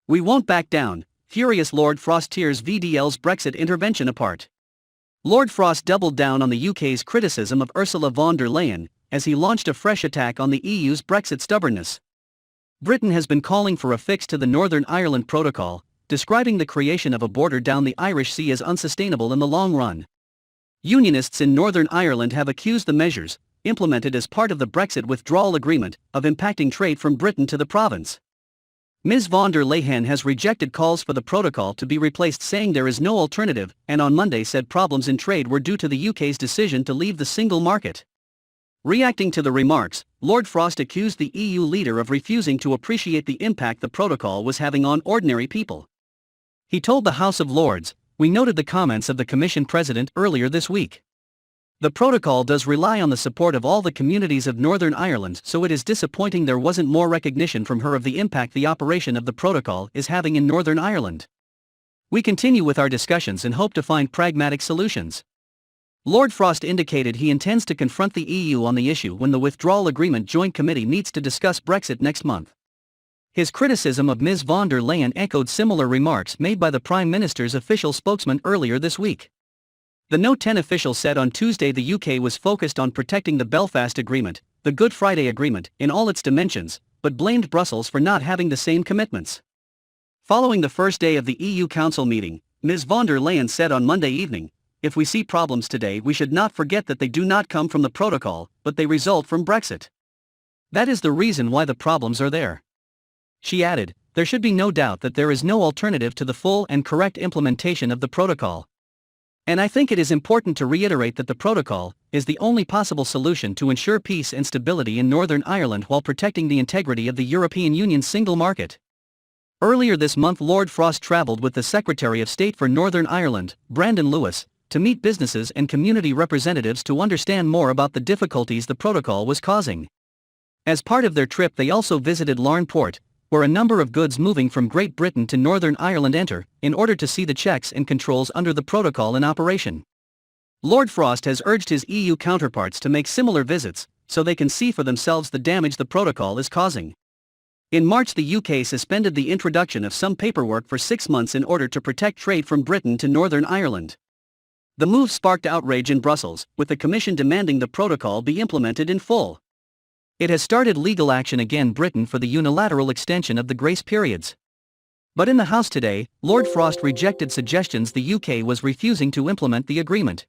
We won't back down, furious Lord Frost tears VDL's Brexit intervention apart. Lord Frost doubled down on the UK's criticism of Ursula von der Leyen, as he launched a fresh attack on the EU's Brexit stubbornness. Britain has been calling for a fix to the Northern Ireland Protocol, describing the creation of a border down the Irish Sea as unsustainable in the long run. Unionists in Northern Ireland have accused the measures, implemented as part of the Brexit withdrawal agreement, of impacting trade from Britain to the province. Ms von der Leyen has rejected calls for the protocol to be replaced, saying there is no alternative, and on Monday said problems in trade were due to the UK's decision to leave the single market. Reacting to the remarks, Lord Frost accused the EU leader of refusing to appreciate the impact the protocol was having on ordinary people. He told the House of Lords, "We noted the comments of the Commission President earlier this week. The protocol does rely on the support of all the communities of Northern Ireland, so it is disappointing there wasn't more recognition from her of the impact the operation of the protocol is having in Northern Ireland. We continue with our discussions and hope to find pragmatic solutions." Lord Frost indicated he intends to confront the EU on the issue when the Withdrawal Agreement Joint Committee meets to discuss Brexit next month. His criticism of Ms von der Leyen echoed similar remarks made by the Prime Minister's official spokesman earlier this week. The Note 10 official said on Tuesday the UK was focused on protecting the Belfast Agreement, the Good Friday Agreement, in all its dimensions, but blamed Brussels for not having the same commitments. Following the first day of the EU Council meeting, Ms von der Leyen said on Monday evening, "If we see problems today, we should not forget that they do not come from the protocol, but they result from Brexit. That is the reason why the problems are there." She added, "There should be no doubt that there is no alternative to the full and correct implementation of the protocol. And I think it is important to reiterate that the protocol is the only possible solution to ensure peace and stability in Northern Ireland while protecting the integrity of the European Union's single market." Earlier this month, Lord Frost travelled with the Secretary of State for Northern Ireland, Brandon Lewis, to meet businesses and community representatives to understand more about the difficulties the protocol was causing. As part of their trip, they also visited Larne Port, where a number of goods moving from Great Britain to Northern Ireland enter, in order to see the checks and controls under the protocol in operation. Lord Frost has urged his EU counterparts to make similar visits, so they can see for themselves the damage the protocol is causing. In March, the UK suspended the introduction of some paperwork for 6 months in order to protect trade from Britain to Northern Ireland. The move sparked outrage in Brussels, with the Commission demanding the protocol be implemented in full. It has started legal action against Britain for the unilateral extension of the grace periods. But in the House today, Lord Frost rejected suggestions the UK was refusing to implement the agreement.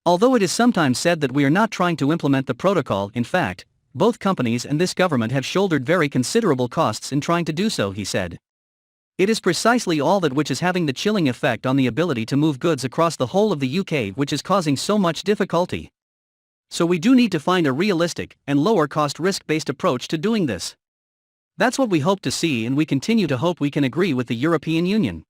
Although it is sometimes said that we are not trying to implement the protocol, in fact, both companies and this government have shouldered very considerable costs in trying to do so, he said. It is precisely all that which is having the chilling effect on the ability to move goods across the whole of the UK which is causing so much difficulty. So we do need to find a realistic and lower-cost risk-based approach to doing this. That's what we hope to see, and we continue to hope we can agree with the European Union.